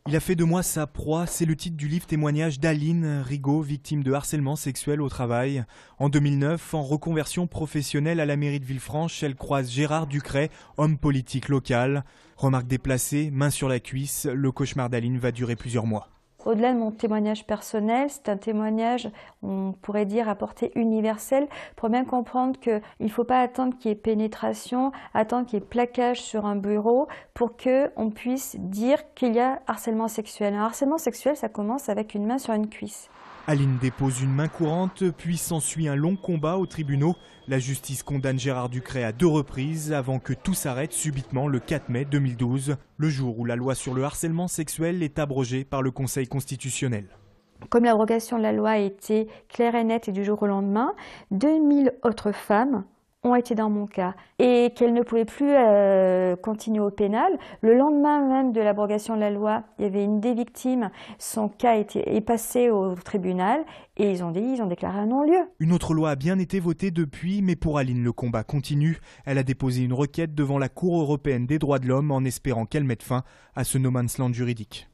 Il a fait de moi sa proie, c'est le titre du livre témoignage d'Aline Rigaud, victime de harcèlement sexuel au travail. En 2009, en reconversion professionnelle à la mairie de Villefranche, elle croise Gérard Ducret, homme politique local. Remarque déplacée, main sur la cuisse, le cauchemar d'Aline va durer plusieurs mois. Au-delà de mon témoignage personnel, c'est un témoignage, on pourrait dire, à portée universelle, pour bien comprendre qu'il ne faut pas attendre qu'il y ait pénétration, attendre qu'il y ait plaquage sur un bureau pour qu'on puisse dire qu'il y a harcèlement sexuel. Un harcèlement sexuel, ça commence avec une main sur une cuisse. Aline dépose une main courante, puis s'ensuit un long combat aux tribunaux. La justice condamne Gérard Ducret à 2 reprises avant que tout s'arrête subitement le 4 mai 2012, le jour où la loi sur le harcèlement sexuel est abrogée par le Conseil constitutionnel. Comme l'abrogation de la loi a été claire et nette et du jour au lendemain, 2000 autres femmes ont été dans mon cas et qu'elles ne pouvaient plus continuer au pénal. Le lendemain même de l'abrogation de la loi, il y avait une des victimes, son cas est passé au tribunal et ils ont déclaré un non-lieu. Une autre loi a bien été votée depuis, mais pour Aline, le combat continue. Elle a déposé une requête devant la Cour européenne des droits de l'homme en espérant qu'elle mette fin à ce no man's land juridique.